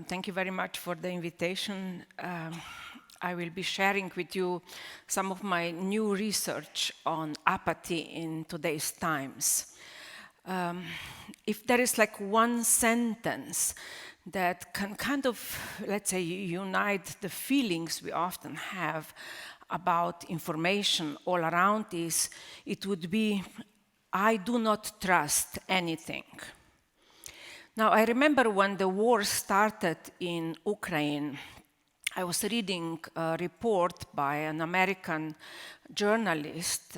Thank you very much for the invitation. I will be sharing with you some of my new research on apathy in today's times. If there is like one sentence that can kind of, let's say, unite the feelings we often have about information all around us, it would be, I do not trust anything. Now, I remember when the war started in Ukraine, I was reading a report by an American journalist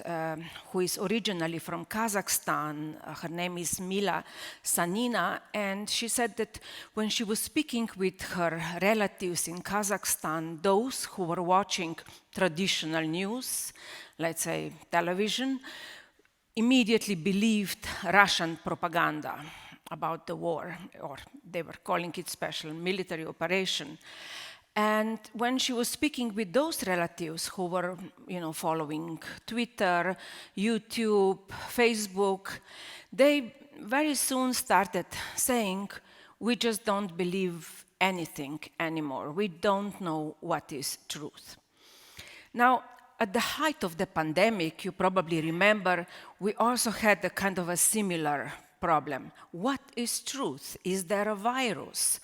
who is originally from Kazakhstan. Her name is Mila Sanina, and she said that when she was speaking with her relatives in Kazakhstan, those who were watching traditional news, let's say television, immediately believed Russian propaganda about the war, or they were calling it special military operation. And when she was speaking with those relatives who were, following Twitter, YouTube, Facebook, they very soon started saying, we just don't believe anything anymore. We don't know what is truth. Now, at the height of the pandemic, you probably remember, we also had a kind of a similar problem. What is truth? Is there a virus?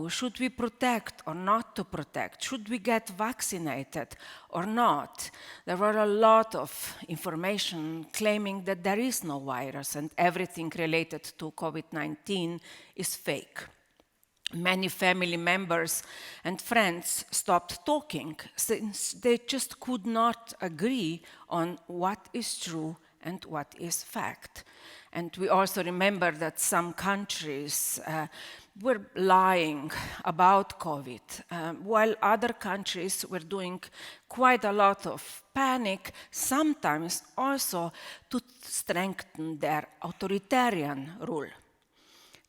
Should we protect or not to protect? Should we get vaccinated or not? There were a lot of information claiming that there is no virus and everything related to COVID-19 is fake. Many family members and friends stopped talking since they just could not agree on what is true and what is fact. And we also remember that some countries were lying about COVID, while other countries were doing quite a lot of panic, sometimes also to strengthen their authoritarian rule.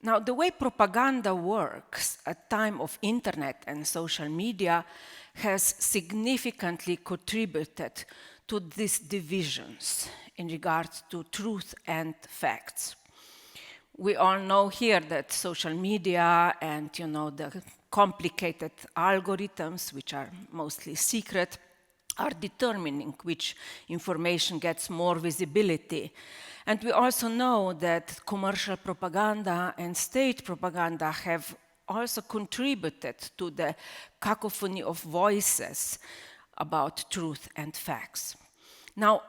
Now, the way propaganda works at time of internet and social media has significantly contributed to these divisions in regards to truth and facts. We all know here that social media and the complicated algorithms, which are mostly secret, are determining which information gets more visibility. And we also know that commercial propaganda and state propaganda have also contributed to the cacophony of voices about truth and facts. Now,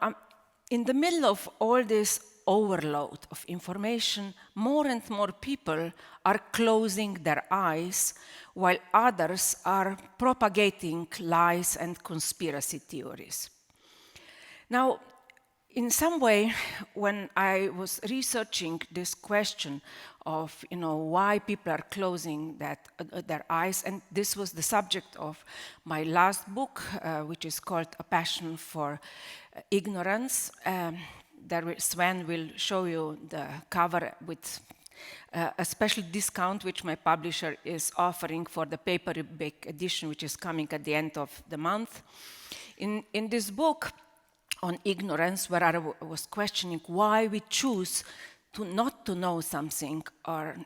in the middle of all this overload of information, more and more people are closing their eyes while others are propagating lies and conspiracy theories. Now, in some way, when I was researching this question of why people are closing their eyes, and this was the subject of my last book, which is called A Passion for Ignorance. Sven will show you the cover with a special discount which my publisher is offering for the paperback edition, which is coming at the end of the month. In this book on ignorance, where I was questioning why we choose to not to know something,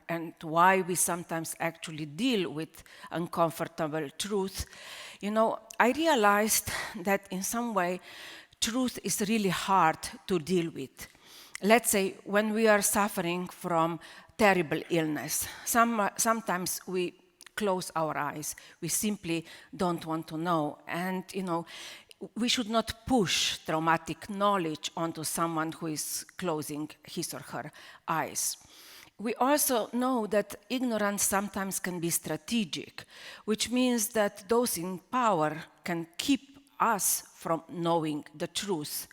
and why we sometimes actually deal with uncomfortable truth, I realized that in some way truth is really hard to deal with. Let's say when we are suffering from terrible illness, sometimes we close our eyes. We simply don't want to know. And, we should not push traumatic knowledge onto someone who is closing his or her eyes. We also know that ignorance sometimes can be strategic, which means that those in power can keep us from knowing the truth.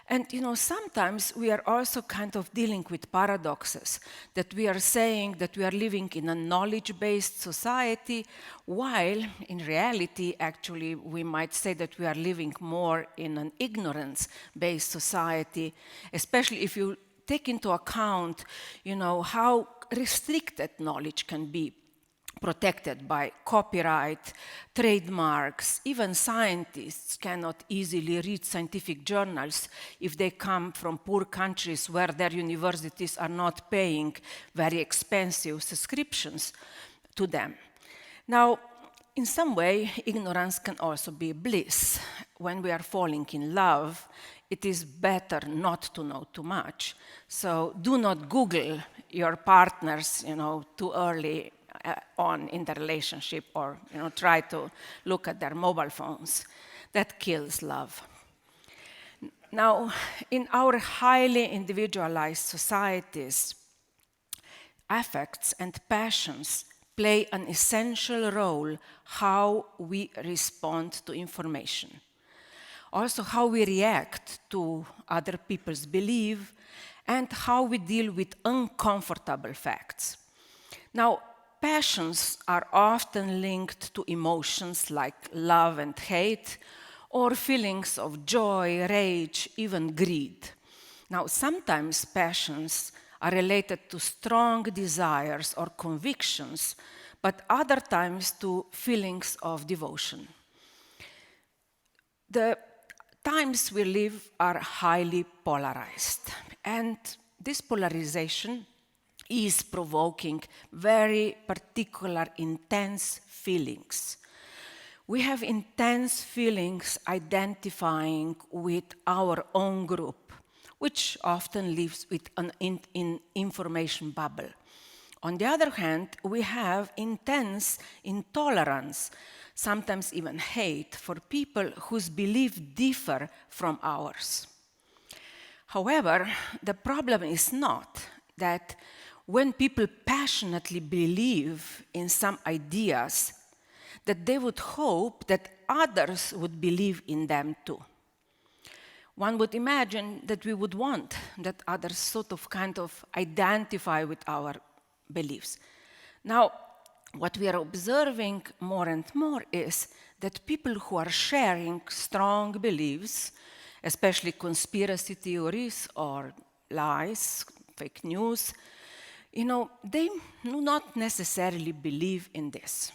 And sometimes we are also kind of dealing with paradoxes, that we are saying that we are living in a knowledge-based society, while in reality, actually, we might say that we are living more in an ignorance-based society, especially if you take into account, how restricted knowledge can be protected by copyright, trademarks. Even scientists cannot easily read scientific journals if they come from poor countries where their universities are not paying very expensive subscriptions to them. Now, in some way, ignorance can also be bliss. When we are falling in love, it is better not to know too much. So do not Google your partners, too early on in the relationship, or try to look at their mobile phones. That kills love. Now, in our highly individualized societies, affects and passions play an essential role how we respond to information. Also how we react to other people's belief and how we deal with uncomfortable facts. Now, passions are often linked to emotions like love and hate, or feelings of joy, rage, even greed. Now, sometimes passions are related to strong desires or convictions, but other times to feelings of devotion. The times we live are highly polarized, and this polarization is provoking very particular intense feelings. We have intense feelings identifying with our own group, which often lives with an information bubble. On the other hand, we have intense intolerance, sometimes even hate, for people whose beliefs differ from ours. However, the problem is not that when people passionately believe in some ideas, that they would hope that others would believe in them too. One would imagine that we would want that others sort of kind of identify with our beliefs. Now, what we are observing more and more is that people who are sharing strong beliefs, especially conspiracy theories or lies, fake news, they do not necessarily believe in this.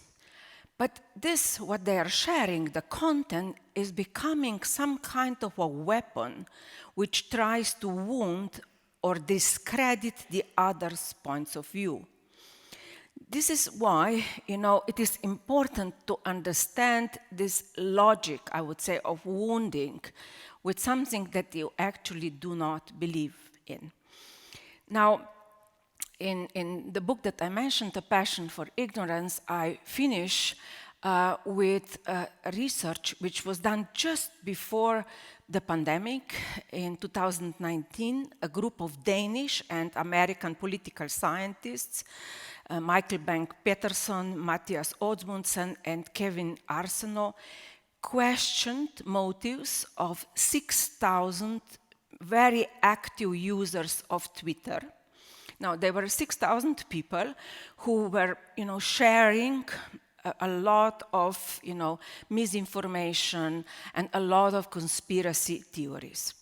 But this, what they are sharing, the content, is becoming some kind of a weapon which tries to wound or discredit the other's points of view. This is why, it is important to understand this logic, I would say, of wounding with something that you actually do not believe in. Now, in the book that I mentioned, A Passion for Ignorance, I finish with research which was done just before the pandemic in 2019. A group of Danish and American political scientists, Michael Bank-Peterson, Mathias Odsmundsen, and Kevin Arsenault, questioned motives of 6,000 very active users of Twitter. Now, there were 6,000 people who were, sharing a lot of, misinformation and a lot of conspiracy theories.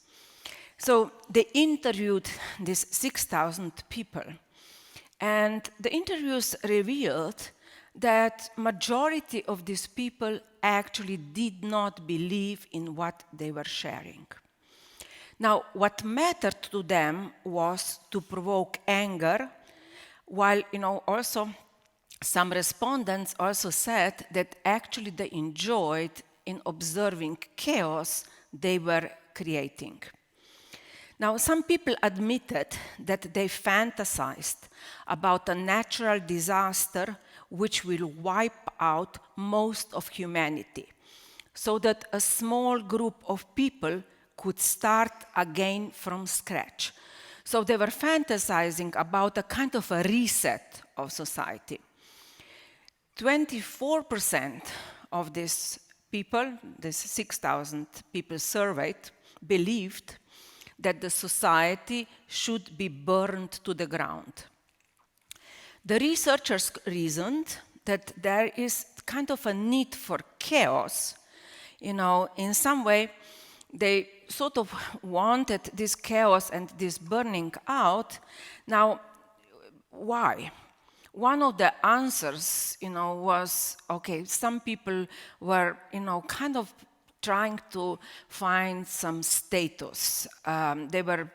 So they interviewed these 6,000 people, and the interviews revealed that majority of these people actually did not believe in what they were sharing. Now, what mattered to them was to provoke anger, while, also some respondents also said that actually they enjoyed in observing chaos they were creating. Now, some people admitted that they fantasized about a natural disaster which will wipe out most of humanity, so that a small group of people could start again from scratch. So they were fantasizing about a kind of a reset of society. 24% of these people, these 6,000 people surveyed, believed that the society should be burned to the ground. The researchers reasoned that there is kind of a need for chaos. In some way, they sort of wanted this chaos and this burning out. Now, why? One of the answers, was, okay, some people were, kind of trying to find some status. They were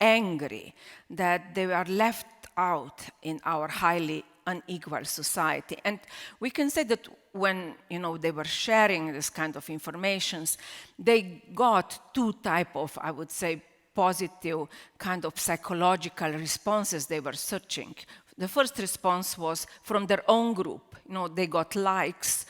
angry that they were left out in our highly unequal society. And we can say that when they were sharing this kind of informations, they got two type of, I would say, positive kind of psychological responses they were searching. The first response was from their own group. They got likes,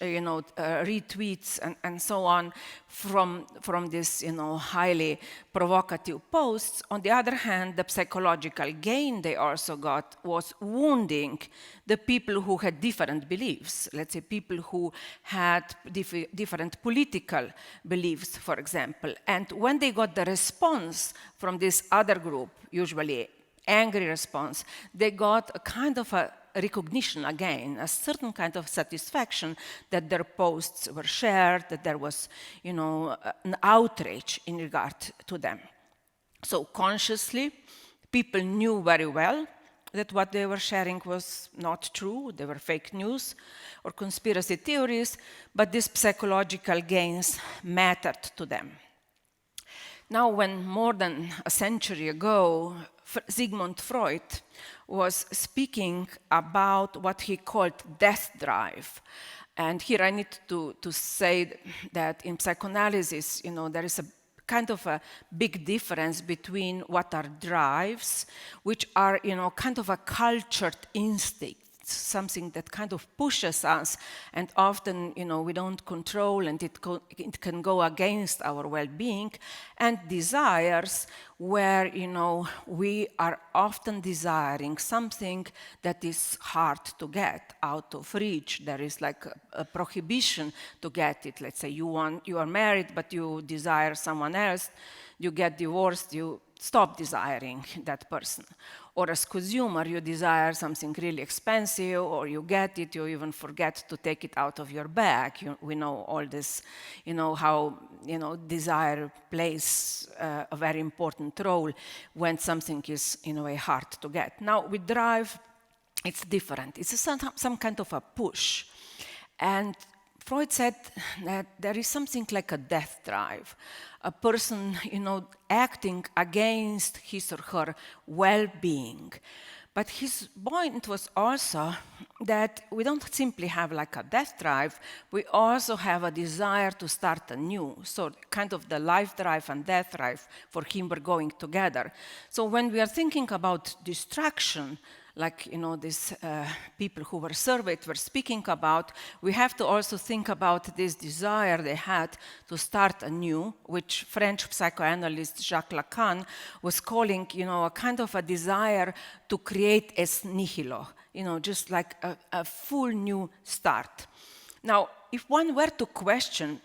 retweets, and so on from this, highly provocative posts. On the other hand, the psychological gain they also got was wounding the people who had different beliefs. Let's say people who had different political beliefs, for example. And when they got the response from this other group, usually angry response, they got a kind of a recognition again, a certain kind of satisfaction that their posts were shared, that there was, an outrage in regard to them. So consciously, people knew very well that what they were sharing was not true, they were fake news or conspiracy theories, but these psychological gains mattered to them. Now, when more than a century ago, Sigmund Freud was speaking about what he called death drive. And here I need to say that in psychoanalysis, there is a kind of a big difference between what are drives, which are, kind of a cultured instinct, something that kind of pushes us, and often, we don't control, and it can go against our well-being, and desires where, we are often desiring something that is hard to get, out of reach. There is like a prohibition to get it. Let's say you are married, but you desire someone else, you get divorced, you stop desiring that person. Or as consumer, you desire something really expensive, or you get it, you even forget to take it out of your bag. We know all this, how, desire plays a very important role when something is, in a way, hard to get. Now, with drive, it's different. It's some kind of a push. And Freud said that there is something like a death drive, a person, acting against his or her well-being. But his point was also that we don't simply have like a death drive, we also have a desire to start anew. So kind of the life drive and death drive for him were going together. So when we are thinking about distraction, like these people who were surveyed were speaking about, we have to also think about this desire they had to start anew, which French psychoanalyst Jacques Lacan was calling, a kind of a desire to create ex nihilo, just like a full new start. Now, if one were to question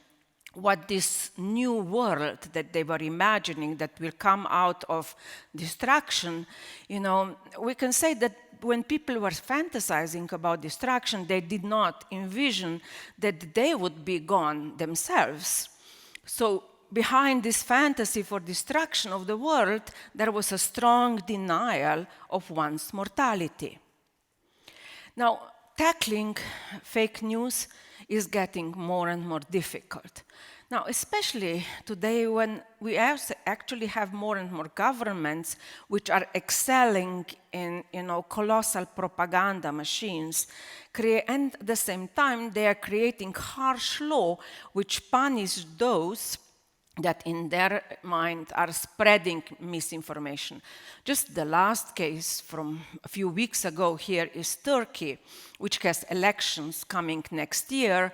what this new world that they were imagining that will come out of distraction, we can say that when people were fantasizing about distraction, they did not envision that they would be gone themselves. So behind this fantasy for distraction of the world, there was a strong denial of one's mortality. Now, tackling fake news is getting more and more difficult. Now, especially today when we actually have more and more governments which are excelling in colossal propaganda machines, and at the same time they are creating harsh law which punish those that in their mind are spreading misinformation. Just the last case from a few weeks ago here is Turkey, which has elections coming next year,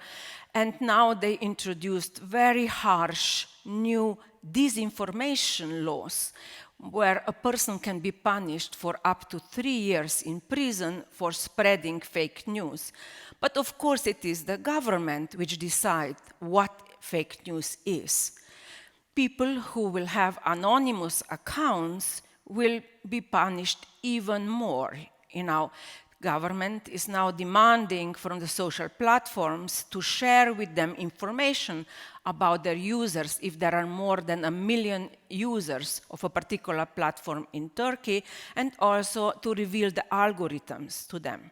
and now they introduced very harsh new disinformation laws where a person can be punished for up to 3 years in prison for spreading fake news. But of course it is the government which decides what fake news is. People who will have anonymous accounts will be punished even more. Government is now demanding from the social platforms to share with them information about their users if there are more than 1 million users of a particular platform in Turkey, and also to reveal the algorithms to them.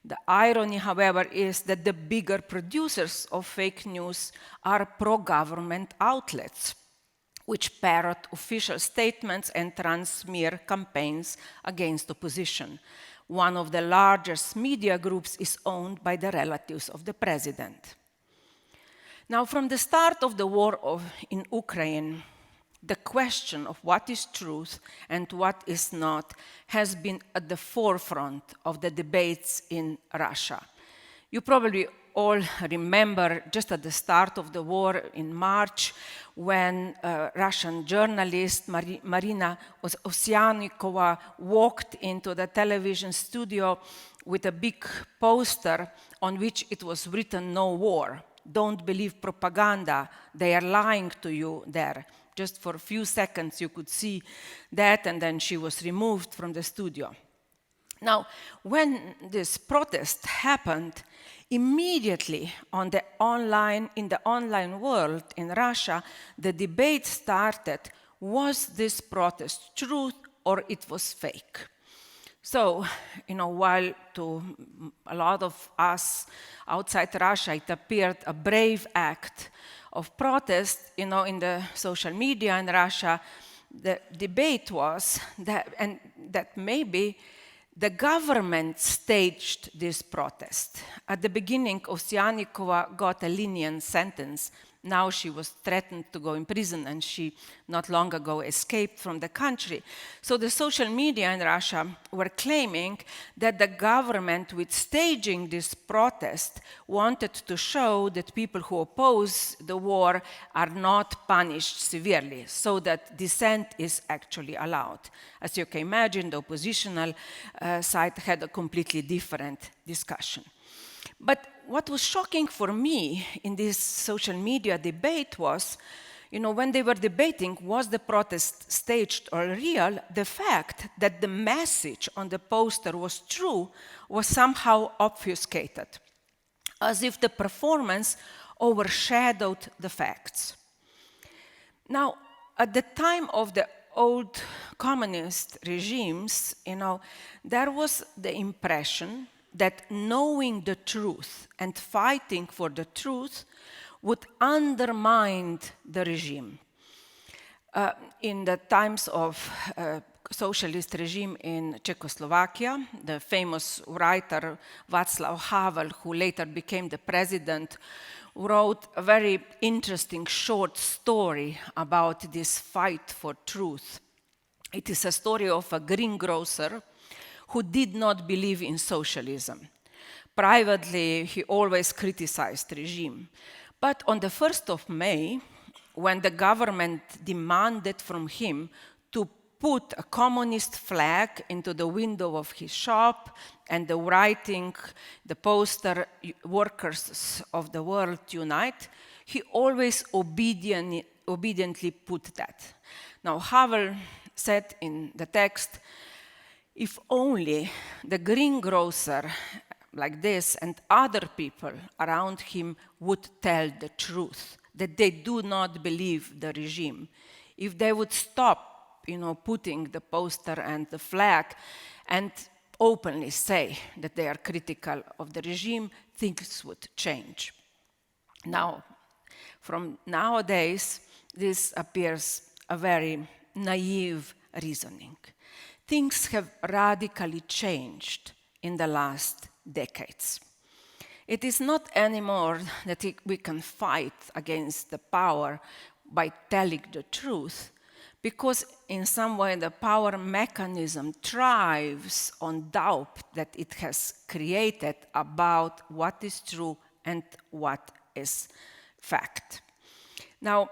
The irony, however, is that the bigger producers of fake news are pro-government outlets, which parrot official statements and run smear campaigns against opposition. One of the largest media groups is owned by the relatives of the president. Now, from the start of the war in Ukraine, the question of what is truth and what is not has been at the forefront of the debates in Russia. You probably all remember just at the start of the war in March when Russian journalist Marina Ovsyannikova walked into the television studio with a big poster on which it was written "No war. Don't believe propaganda. They are lying to you" there. Just for a few seconds you could see that, and then she was removed from the studio. Now, when this protest happened, immediately in the online world in Russia, the debate started, was this protest truth or it was fake? So, while to a lot of us outside Russia it appeared a brave act of protest, in the social media in Russia, the debate was that maybe the government staged this protest. At the beginning, Ovsyannikova got a lenient sentence. Now she was threatened to go in prison, and she not long ago escaped from the country. So the social media in Russia were claiming that the government, with staging this protest, wanted to show that people who oppose the war are not punished severely, so that dissent is actually allowed. As you can imagine, the oppositional side had a completely different discussion. But what was shocking for me in this social media debate was, when they were debating, was the protest staged or real, the fact that the message on the poster was true was somehow obfuscated, as if the performance overshadowed the facts. Now, at the time of the old communist regimes, there was the impression that knowing the truth and fighting for the truth would undermine the regime. In the times of socialist regime in Czechoslovakia, the famous writer Václav Havel, who later became the president, wrote a very interesting short story about this fight for truth. It is a story of a greengrocer who did not believe in socialism. Privately, he always criticized the regime. But on the 1st of May, when the government demanded from him to put a communist flag into the window of his shop and the writing, the poster, "Workers of the World Unite," he always obediently put that. Now, Havel said in the text, if only the greengrocer like this and other people around him would tell the truth, that they do not believe the regime, if they would stop, putting the poster and the flag and openly say that they are critical of the regime, things would change. Now, from nowadays, this appears a very naive reasoning. Things have radically changed in the last decades. It is not anymore that we can fight against the power by telling the truth, because in some way the power mechanism thrives on doubt that it has created about what is true and what is fact. Now,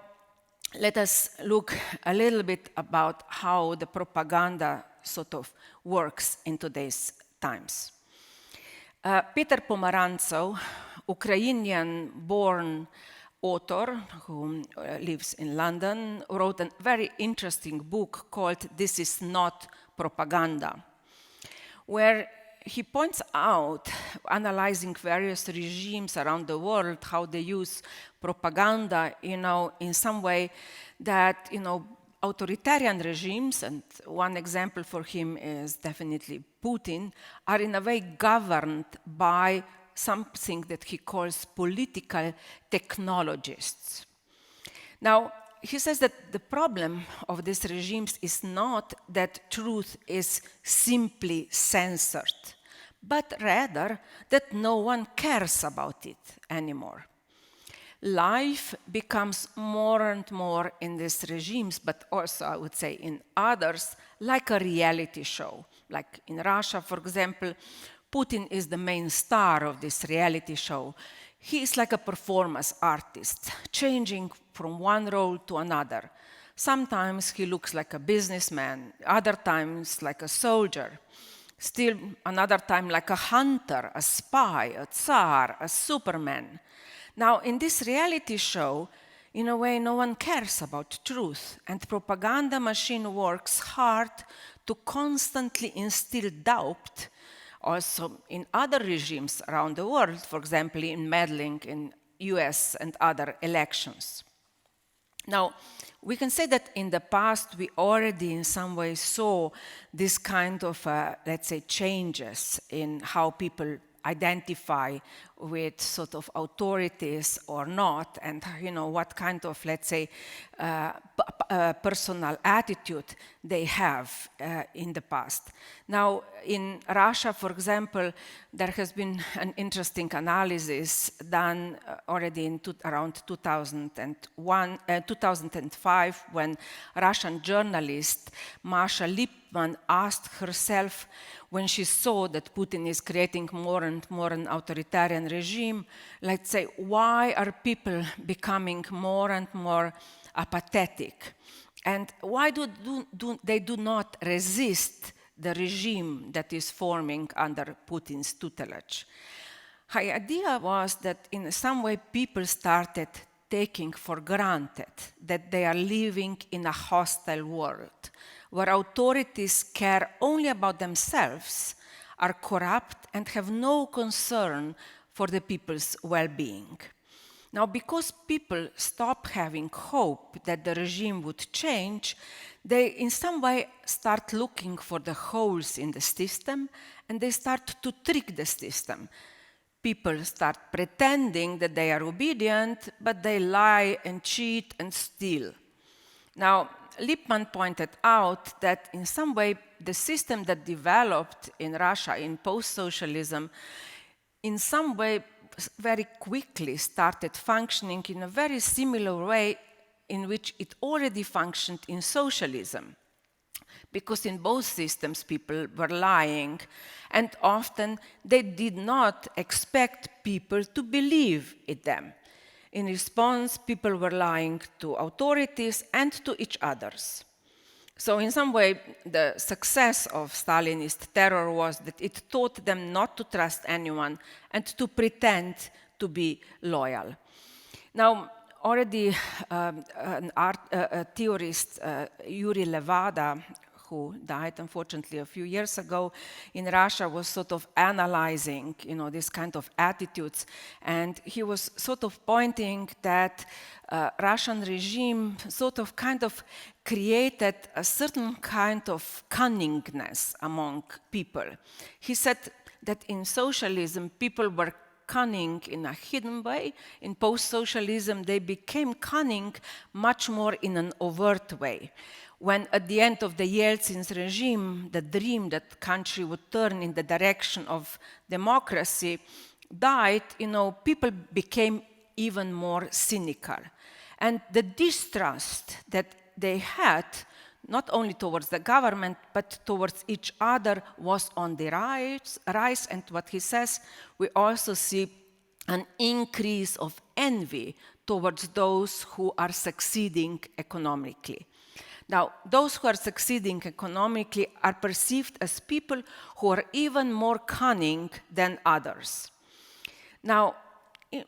let us look a little bit about how the propaganda sort of works in today's times. Peter Pomerantsev, Ukrainian-born author who lives in London, wrote a very interesting book called "This is Not Propaganda," where he points out, analyzing various regimes around the world, how they use propaganda, in some way that, authoritarian regimes, and one example for him is definitely Putin, are in a way governed by something that he calls political technologists. Now, he says that the problem of these regimes is not that truth is simply censored, but rather that no one cares about it anymore. Life becomes more and more in these regimes, but also, I would say, in others, like a reality show. Like in Russia, for example, Putin is the main star of this reality show. He is like a performance artist, changing from one role to another. Sometimes he looks like a businessman, other times like a soldier, still another time like a hunter, a spy, a tsar, a superman. Now, in this reality show, in a way, no one cares about truth, and propaganda machine works hard to constantly instill doubt also in other regimes around the world, for example, in meddling in US and other elections. Now, we can say that in the past, we already in some way saw this kind of, let's say, changes in how people identify with sort of authorities or not, and what kind of, let's say, personal attitude they have in the past. Now, in Russia, for example, there has been an interesting analysis done already in around 2005, when Russian journalist Masha Lipman asked herself, when she saw that Putin is creating more and more an authoritarian regime, let's say, why are people becoming more and more apathetic? And why they do not resist the regime that is forming under Putin's tutelage? Her idea was that in some way people started taking for granted that they are living in a hostile world, where authorities care only about themselves, are corrupt, and have no concern for the people's well-being. Now, because people stop having hope that the regime would change, they in some way start looking for the holes in the system, and they start to trick the system. People start pretending that they are obedient, but they lie and cheat and steal. Now, Lipman pointed out that in some way the system that developed in Russia in post-socialism in some way very quickly started functioning in a very similar way in which it already functioned in socialism. Because in both systems people were lying, and often they did not expect people to believe in them. In response, people were lying to authorities and to each other. So in some way, the success of Stalinist terror was that it taught them not to trust anyone and to pretend to be loyal. Now, already a theorist, Yuri Levada, who died unfortunately a few years ago in Russia, was sort of analyzing, this kind of attitudes, and he was sort of pointing that Russian regime sort of kind of created a certain kind of cunningness among people. He said that in socialism, people were cunning in a hidden way. In post-socialism, they became cunning much more in an overt way. When at the end of the Yeltsin's regime, the dream that country would turn in the direction of democracy died, people became even more cynical. And the distrust that they had, not only towards the government, but towards each other, was on the rise. And what he says, we also see an increase of envy towards those who are succeeding economically. Now, those who are succeeding economically are perceived as people who are even more cunning than others. Now,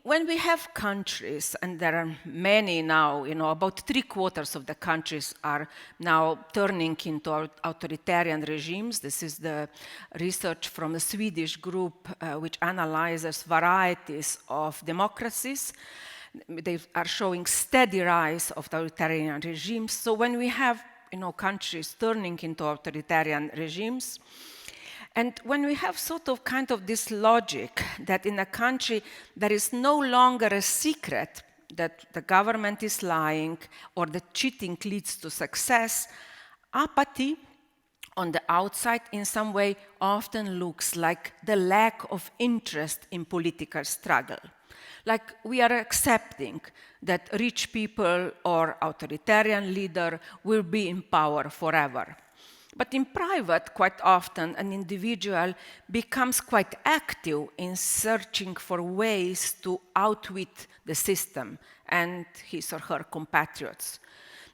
when we have countries, and there are many now, about 3/4 of the countries are now turning into authoritarian regimes. This is the research from a Swedish group which analyzes varieties of democracies. They are showing steady rise of authoritarian regimes. So when we have, countries turning into authoritarian regimes, and when we have sort of kind of this logic that in a country there is no longer a secret that the government is lying or that cheating leads to success, apathy on the outside in some way often looks like the lack of interest in political struggle. Like we are accepting that rich people or authoritarian leader will be in power forever. But in private, quite often, an individual becomes quite active in searching for ways to outwit the system and his or her compatriots.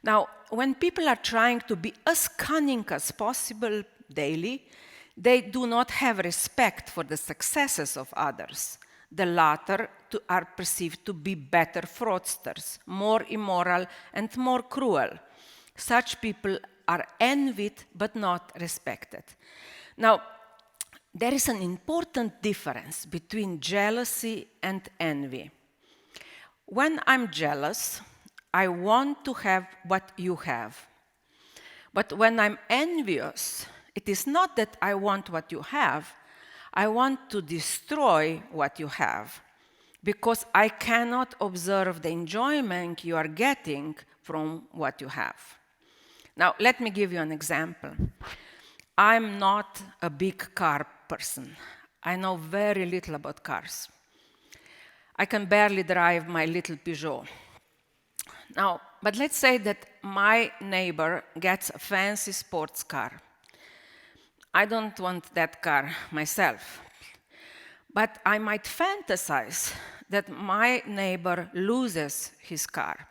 Now, when people are trying to be as cunning as possible daily, they do not have respect for the successes of others. The latter are perceived to be better fraudsters, more immoral and more cruel. Such people are envied but not respected. Now, there is an important difference between jealousy and envy. When I'm jealous, I want to have what you have. But when I'm envious, it is not that I want what you have, I want to destroy what you have, because I cannot observe the enjoyment you are getting from what you have. Now, let me give you an example. I'm not a big car person. I know very little about cars. I can barely drive my little Peugeot. Now, but let's say that my neighbor gets a fancy sports car. I don't want that car myself, but I might fantasize that my neighbor loses his car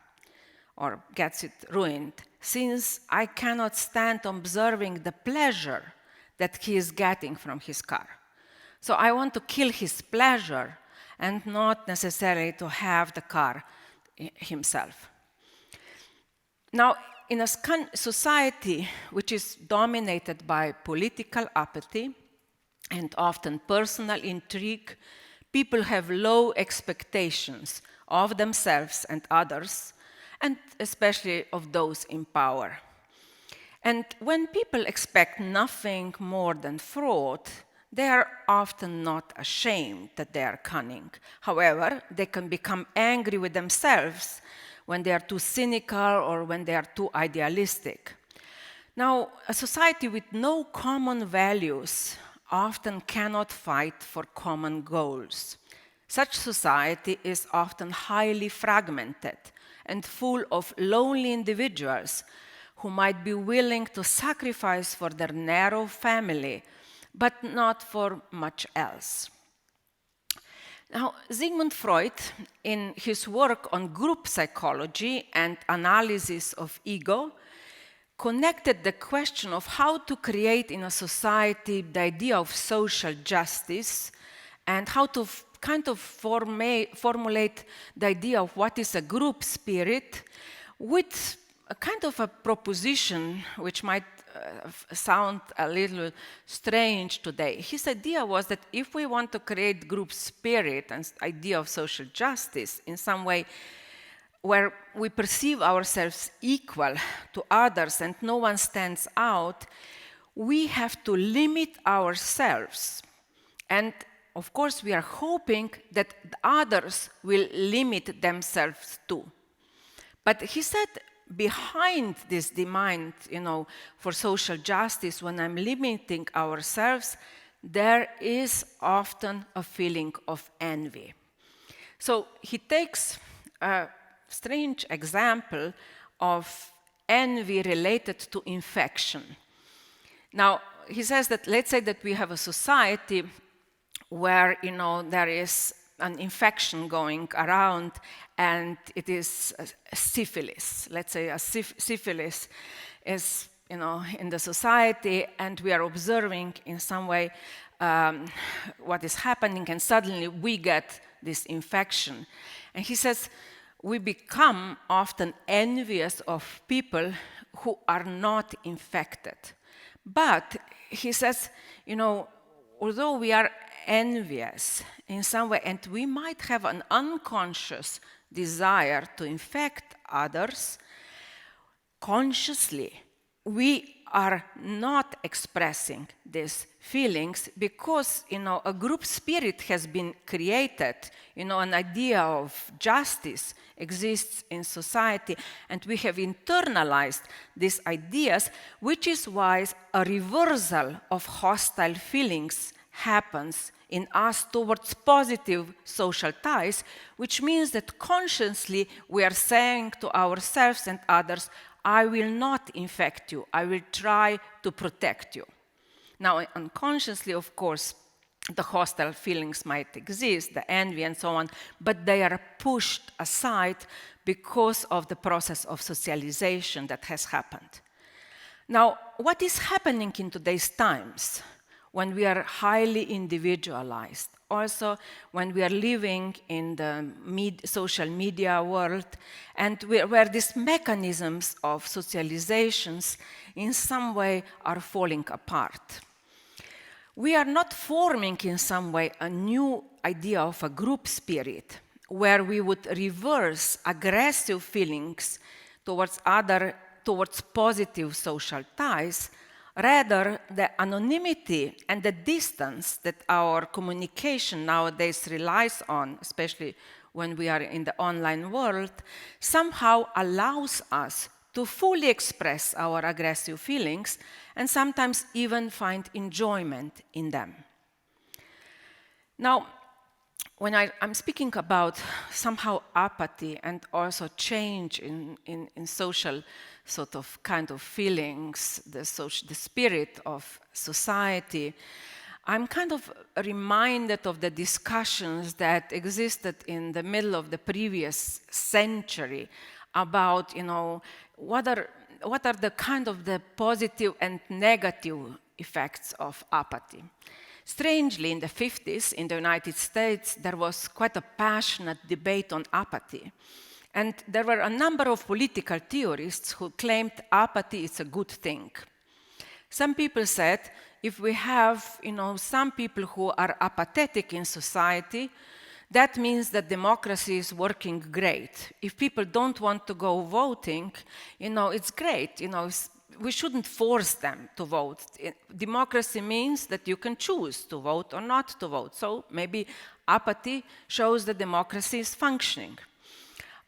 or gets it ruined, since I cannot stand observing the pleasure that he is getting from his car. So I want to kill his pleasure and not necessarily to have the car himself. Now, in a society which is dominated by political apathy and often personal intrigue, people have low expectations of themselves and others, and especially of those in power. And when people expect nothing more than fraud, they are often not ashamed that they are cunning. However, they can become angry with themselves when they are too cynical or when they are too idealistic. Now, a society with no common values often cannot fight for common goals. Such society is often highly fragmented and full of lonely individuals who might be willing to sacrifice for their narrow family, but not for much else. Now, Sigmund Freud, in his work on group psychology and analysis of ego, connected the question of how to create in a society the idea of social justice and how to kind of formulate the idea of what is a group spirit with a kind of a proposition which might sound a little strange today. His idea was that if we want to create group spirit and idea of social justice in some way where we perceive ourselves equal to others and no one stands out, we have to limit ourselves. And of course, we are hoping that others will limit themselves too. But he said, behind this demand, for social justice, when I'm limiting ourselves, there is often a feeling of envy. So he takes a strange example of envy related to infection. Now, he says that, let's say that we have a society where, there is an infection going around and it is syphilis. Let's say a syphilis is, in the society and we are observing in some way what is happening and suddenly we get this infection. And he says, we become often envious of people who are not infected. But he says, although we are envious in some way, and we might have an unconscious desire to infect others, consciously we are not expressing these feelings because, a group spirit has been created, an idea of justice exists in society, and we have internalized these ideas, which is why a reversal of hostile feelings happens in us towards positive social ties, which means that consciously we are saying to ourselves and others, I will not infect you, I will try to protect you. Now, unconsciously, of course, the hostile feelings might exist, the envy and so on, but they are pushed aside because of the process of socialization that has happened. Now, what is happening in today's times when we are highly individualized? Also, when we are living in the social media world, and where these mechanisms of socializations in some way are falling apart. We are not forming in some way a new idea of a group spirit, where we would reverse aggressive feelings towards positive social ties. Rather, the anonymity and the distance that our communication nowadays relies on, especially when we are in the online world, somehow allows us to fully express our aggressive feelings and sometimes even find enjoyment in them. Now, when I'm speaking about somehow apathy and also change in social sort of kind of feelings, the spirit of society, I'm kind of reminded of the discussions that existed in the middle of the previous century about, what are the kind of the positive and negative effects of apathy. Strangely, in the 50s, in the United States, there was quite a passionate debate on apathy. And there were a number of political theorists who claimed apathy is a good thing. Some people said, if we have, some people who are apathetic in society, that means that democracy is working great. If people don't want to go voting, it's great. We shouldn't force them to vote. Democracy means that you can choose to vote or not to vote. So maybe apathy shows that democracy is functioning.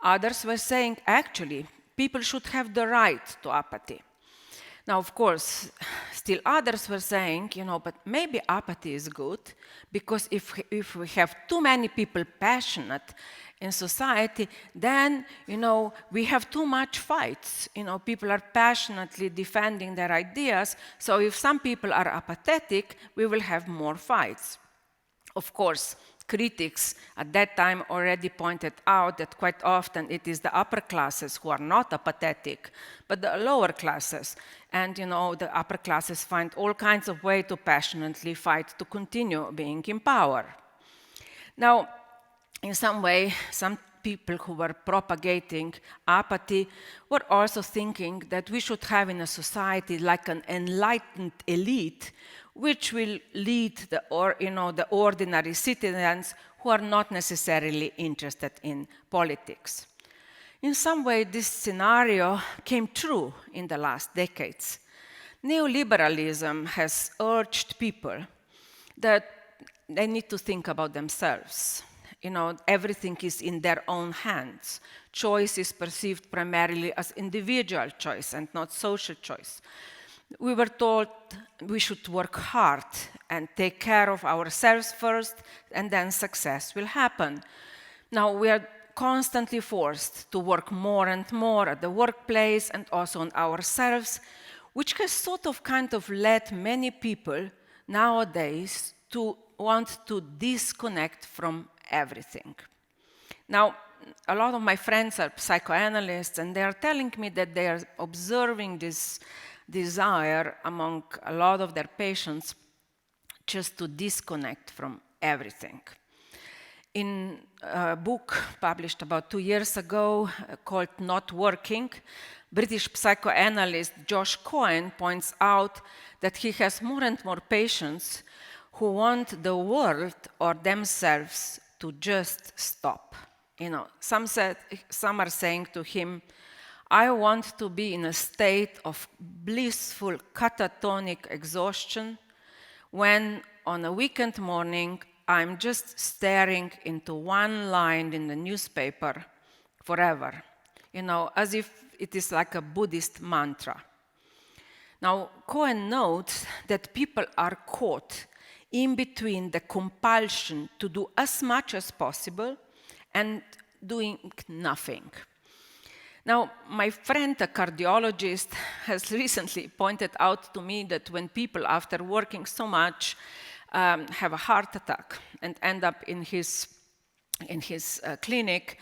Others were saying, actually, people should have the right to apathy. Now, of course, still others were saying, but maybe apathy is good, because if we have too many people passionate in society, then, we have too much fights. People are passionately defending their ideas, so if some people are apathetic, we will have more fights. Of course, critics at that time already pointed out that quite often it is the upper classes who are not apathetic, but the lower classes. And, the upper classes find all kinds of ways to passionately fight to continue being in power. Now, in some way, some people who were propagating apathy were also thinking that we should have in a society like an enlightened elite, which will lead the ordinary citizens who are not necessarily interested in politics. In some way, this scenario came true in the last decades. Neoliberalism has urged people that they need to think about themselves. Everything is in their own hands. Choice is perceived primarily as individual choice and not social choice. We were told we should work hard and take care of ourselves first, and then success will happen. Now, we are constantly forced to work more and more at the workplace and also on ourselves, which has sort of kind of led many people nowadays to want to disconnect from everything. Now, a lot of my friends are psychoanalysts, and they are telling me that they are observing this desire among a lot of their patients just to disconnect from everything. In a book published about 2 years ago called Not Working, British psychoanalyst Josh Cohen points out that he has more and more patients who want the world or themselves to just stop. Some are saying to him, I want to be in a state of blissful catatonic exhaustion when on a weekend morning I'm just staring into one line in the newspaper forever, as if it is like a Buddhist mantra. Now, Cohen notes that people are caught in between the compulsion to do as much as possible and doing nothing. Now, my friend, a cardiologist, has recently pointed out to me that when people, after working so much, have a heart attack and end up in his clinic,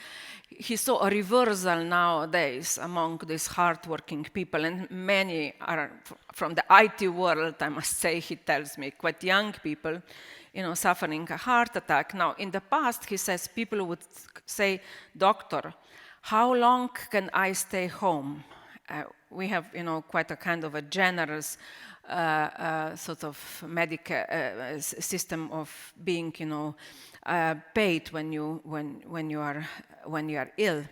he saw a reversal nowadays among these hardworking people, and many are from the IT world, I must say, he tells me, quite young people, suffering a heart attack. Now, in the past, he says, people would say, doctor, how long can I stay home? We have, quite a kind of a generous sort of medical system of being, paid when you are ill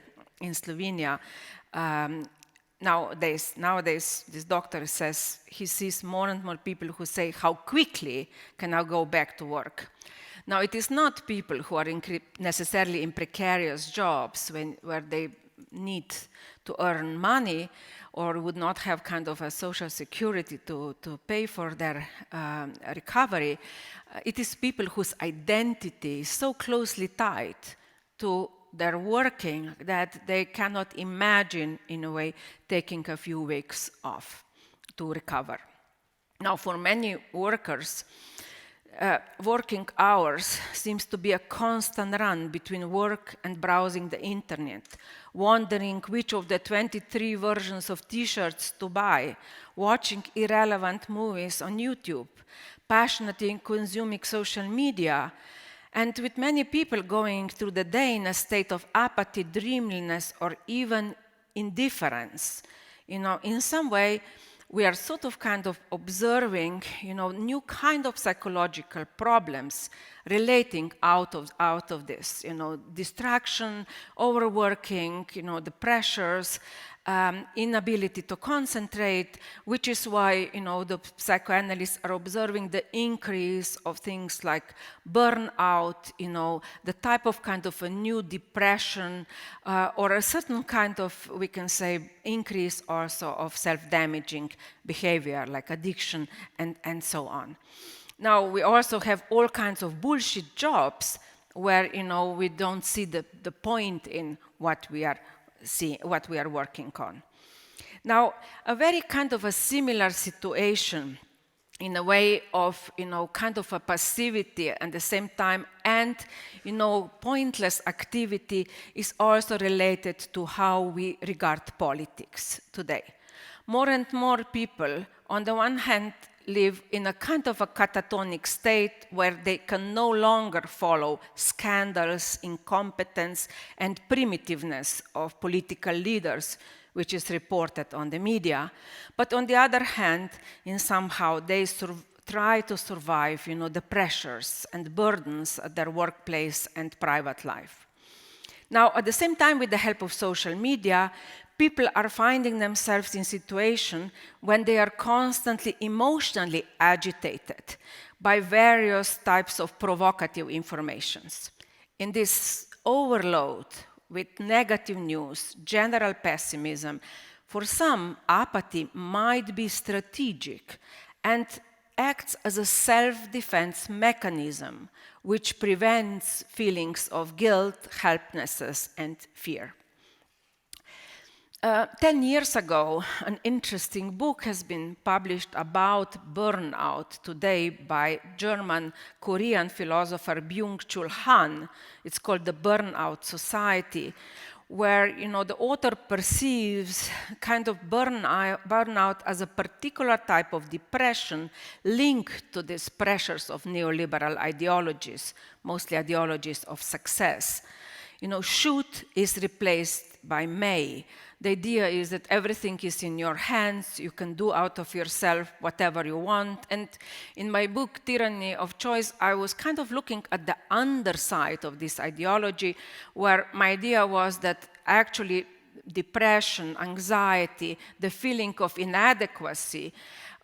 in Slovenia. Nowadays, this doctor says he sees more and more people who say, how quickly can I go back to work? Now, it is not people who are necessarily in precarious jobs where they need to earn money or would not have kind of a social security to pay for their recovery. It is people whose identity is so closely tied to their working that they cannot imagine, in a way, taking a few weeks off to recover. Now, for many workers, working hours seems to be a constant run between work and browsing the internet, wondering which of the 23 versions of t-shirts to buy, watching irrelevant movies on YouTube, passionately consuming social media, and with many people going through the day in a state of apathy, dreaminess, or even indifference. In some way, we are sort of kind of observing, new kind of psychological problems relating out of this, distraction, overworking, the pressures, inability to concentrate, which is why, the psychoanalysts are observing the increase of things like burnout, the type of kind of a new depression, or a certain kind of, we can say, increase also of self-damaging behavior, like addiction and so on. Now, we also have all kinds of bullshit jobs where, we don't see the point in what we are working on. Now, a very kind of a similar situation in a way of, kind of a passivity at the same time and, pointless activity is also related to how we regard politics today. More and more people, on the one hand, live in a kind of a catatonic state where they can no longer follow scandals, incompetence, and primitiveness of political leaders, which is reported on the media. But on the other hand, somehow they try to survive, the pressures and burdens at their workplace and private life. Now, at the same time, with the help of social media, people are finding themselves in situations when they are constantly emotionally agitated by various types of provocative informations. In this overload with negative news, general pessimism, for some, apathy might be strategic and acts as a self-defense mechanism which prevents feelings of guilt, helplessness, and fear. 10 years ago, an interesting book has been published about burnout today by German-Korean philosopher Byung-Chul Han. It's called The Burnout Society, where the author perceives kind of burnout as a particular type of depression linked to these pressures of neoliberal ideologies, mostly ideologies of success. Should is replaced by may. The idea is that everything is in your hands, you can do out of yourself whatever you want. And in my book, Tyranny of Choice, I was kind of looking at the underside of this ideology, where my idea was that actually depression, anxiety, the feeling of inadequacy,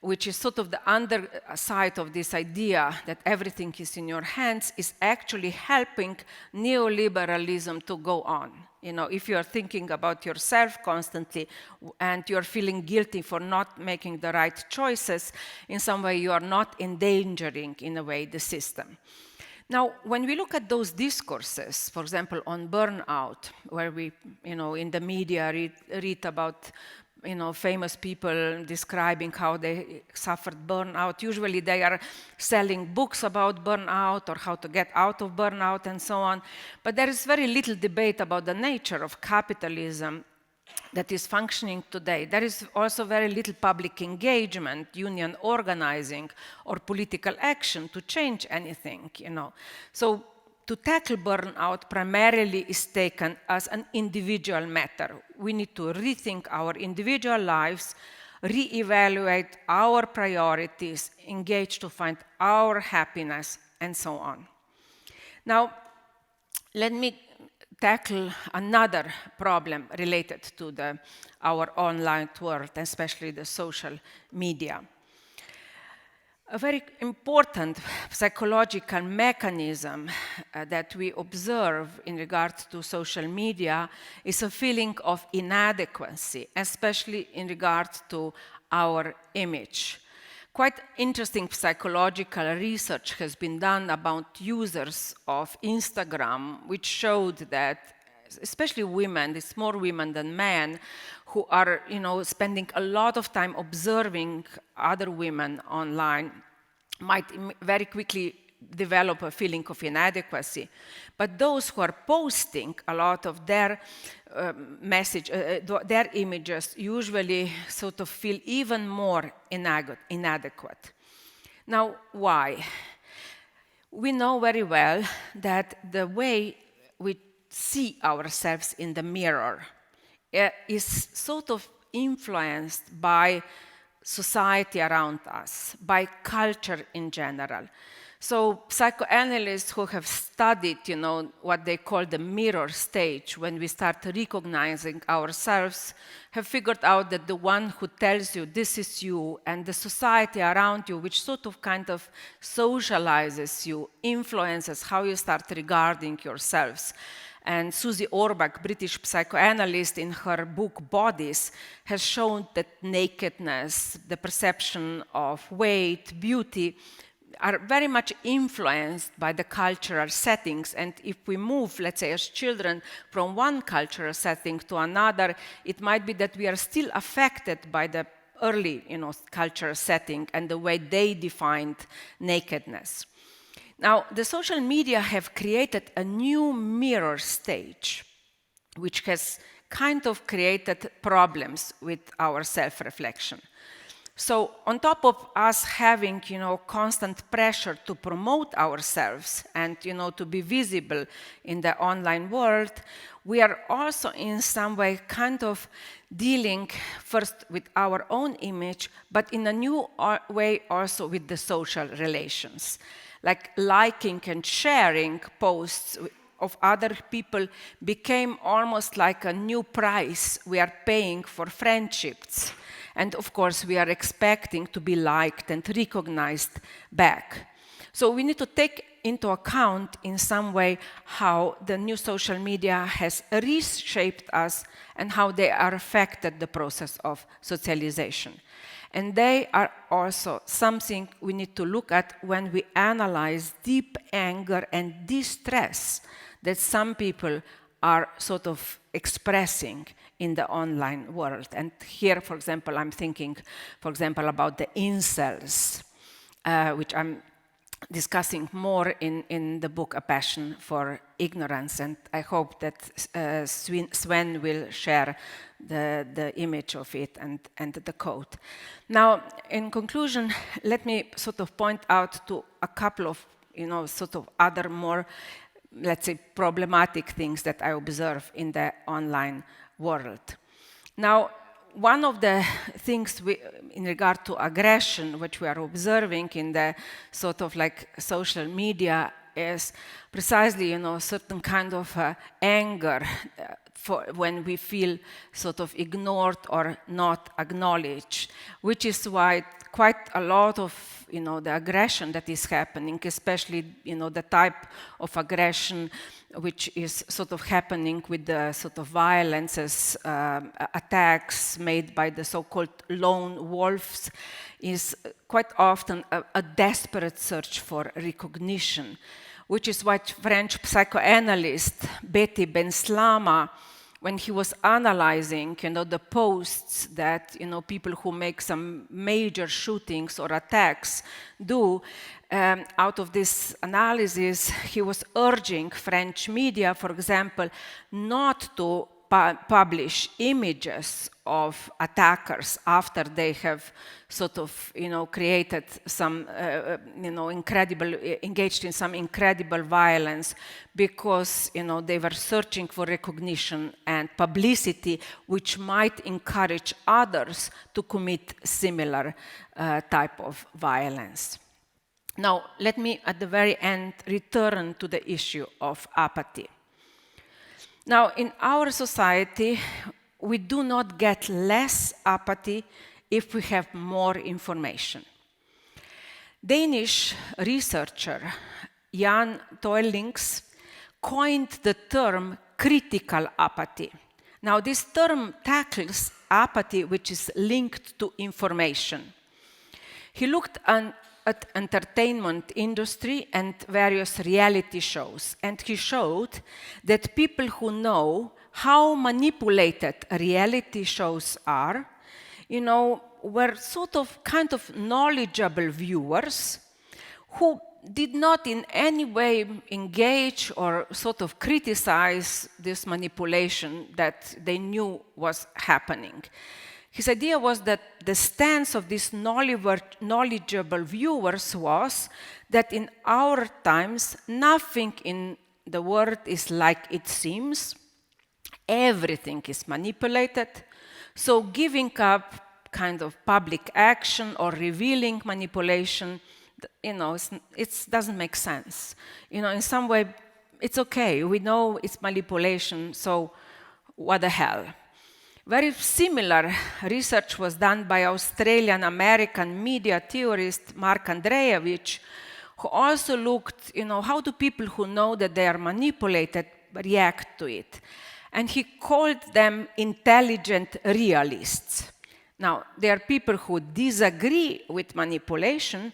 which is sort of the underside of this idea that everything is in your hands, is actually helping neoliberalism to go on. You know, if you're thinking about yourself constantly and you're feeling guilty for not making the right choices, in some way you are not endangering, in a way, the system. Now, when we look at those discourses, for example, on burnout, where we, you know, in the media read about, you know, famous people describing how they suffered burnout. Usually they are selling books about burnout or how to get out of burnout and so on. But there is very little debate about the nature of capitalism that is functioning today. There is also very little public engagement, union organizing, or political action to change anything, you know. So to tackle burnout primarily is taken as an individual matter. We need to rethink our individual lives, reevaluate our priorities, engage to find our happiness, and so on. Now, let me tackle another problem related to our online world, especially the social media. A very important psychological mechanism that we observe in regard to social media is a feeling of inadequacy, especially in regard to our image. Quite interesting psychological research has been done about users of Instagram, which showed that especially women, it's more women than men, who are, you know, spending a lot of time observing other women online, might very quickly develop a feeling of inadequacy. But those who are posting a lot of their their images usually sort of feel even more inadequate. Now, why? We know very well that the way we see ourselves in the mirror is sort of influenced by society around us, by culture in general. So psychoanalysts who have studied, you know, what they call the mirror stage, when we start recognizing ourselves, have figured out that the one who tells you this is you, and the society around you, which sort of kind of socializes you, influences how you start regarding yourselves. And Susie Orbach, British psychoanalyst, in her book Bodies, has shown that nakedness, the perception of weight, beauty, are very much influenced by the cultural settings. And if we move, let's say, as children from one cultural setting to another, it might be that we are still affected by the early, you know, cultural setting and the way they defined nakedness. Now, the social media have created a new mirror stage, which has kind of created problems with our self-reflection. So on top of us having, you know, constant pressure to promote ourselves and, you know, to be visible in the online world, we are also in some way kind of dealing first with our own image, but in a new way also with the social relations. Like liking and sharing posts of other people became almost like a new price we are paying for friendships. And of course, we are expecting to be liked and recognized back. So we need to take into account in some way how the new social media has reshaped us and how they are affected the process of socialization. And they are also something we need to look at when we analyze deep anger and distress that some people are sort of expressing in the online world. And here, for example, I'm thinking, for example, about the incels, which I'm discussing more in the book A Passion for Ignorance. And I hope that Sven will share the image of it and the quote. Now, in conclusion, let me sort of point out to a couple of, you know, sort of other more, let's say, problematic things that I observe in the online world. Now, one of the things in regard to aggression, which we are observing in the sort of like social media, is precisely, you know, certain kind of anger when we feel sort of ignored or not acknowledged, which is why quite a lot of the aggression that is happening, especially the type of aggression which is sort of happening with the sort of violences, attacks made by the so-called lone wolves, is quite often a desperate search for recognition, which is what French psychoanalyst Betty Benslama, when he was analyzing, the posts that, people who make some major shootings or attacks do, out of this analysis, he was urging French media, for example, not to publish images of attackers after they have sort of, created some, engaged in some incredible violence, because, they were searching for recognition and publicity, which might encourage others to commit similar type of violence. Now, let me, at the very end, return to the issue of apathy. Now, in our society, we do not get less apathy if we have more information. Danish researcher Jan Toelings coined the term critical apathy. Now, this term tackles apathy which is linked to information. He looked at entertainment industry and various reality shows, and he showed that people who know how manipulated reality shows are, were sort of kind of knowledgeable viewers who did not in any way engage or sort of criticize this manipulation that they knew was happening. His idea was that the stance of these knowledgeable viewers was that in our times, nothing in the world is like it seems. Everything is manipulated. So giving up kind of public action or revealing manipulation, it doesn't make sense. In some way, it's okay. We know it's manipulation, so what the hell? Very similar research was done by Australian-American media theorist Mark Andreevich, who also looked, how do people who know that they are manipulated react to it? And he called them intelligent realists. Now, they are people who disagree with manipulation,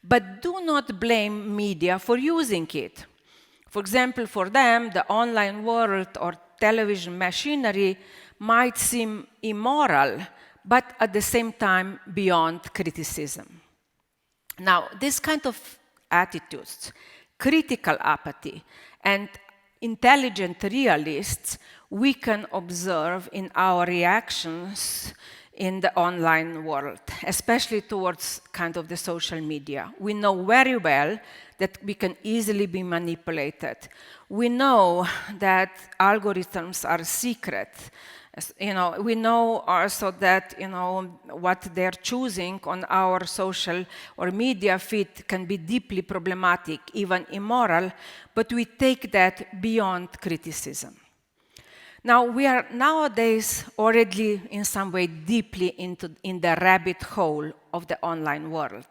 but do not blame media for using it. For example, for them, the online world or television machinery might seem immoral, but at the same time beyond criticism. Now, this kind of attitudes, critical apathy and intelligent realists, we can observe in our reactions in the online world, especially towards kind of the social media. We know very well that we can easily be manipulated. We know that algorithms are secret. We know also that, what they're choosing on our social or media feed can be deeply problematic, even immoral, but we take that beyond criticism. Now, we are nowadays already in some way deeply in the rabbit hole of the online world.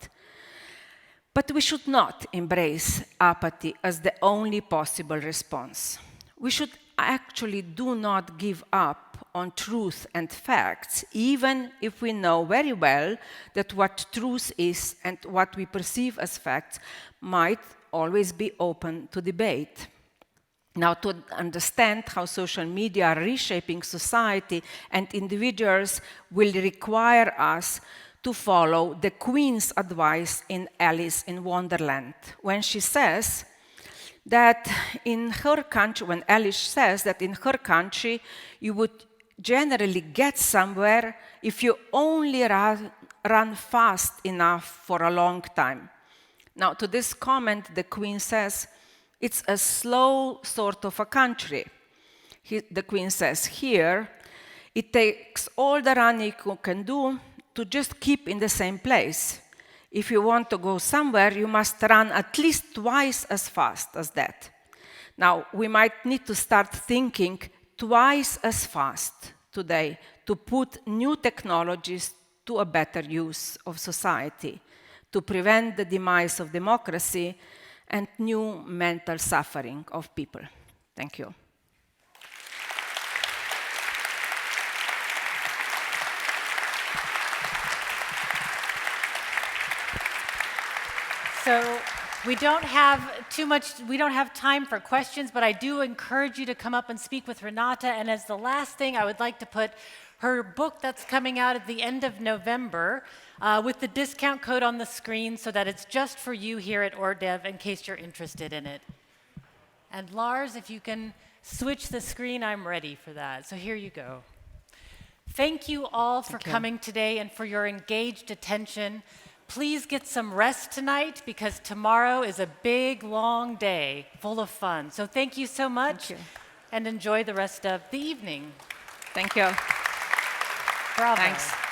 But we should not embrace apathy as the only possible response. We should actually do not give up on truth and facts, even if we know very well that what truth is and what we perceive as facts might always be open to debate. Now, to understand how social media are reshaping society and individuals will require us to follow the Queen's advice in Alice in Wonderland, when she says that in her country, when Alice says that in her country, you would generally get somewhere if you only run fast enough for a long time. Now, to this comment, the Queen says, it's a slow sort of a country. The Queen says here, it takes all the running you can do to just keep in the same place. If you want to go somewhere, you must run at least twice as fast as that. Now, we might need to start thinking twice as fast today to put new technologies to a better use of society, to prevent the demise of democracy and new mental suffering of people. Thank you. So we don't have time for questions, but I do encourage you to come up and speak with Renata. And as the last thing, I would like to put her book that's coming out at the end of November with the discount code on the screen so that it's just for you here at Øredev in case you're interested in it. And Lars, if you can switch the screen, I'm ready for that. So here you go. Thank you all for coming today and for your engaged attention. Please get some rest tonight because tomorrow is a big, long day full of fun. So thank you so much and enjoy the rest of the evening. Thank you. Bravo. Thanks.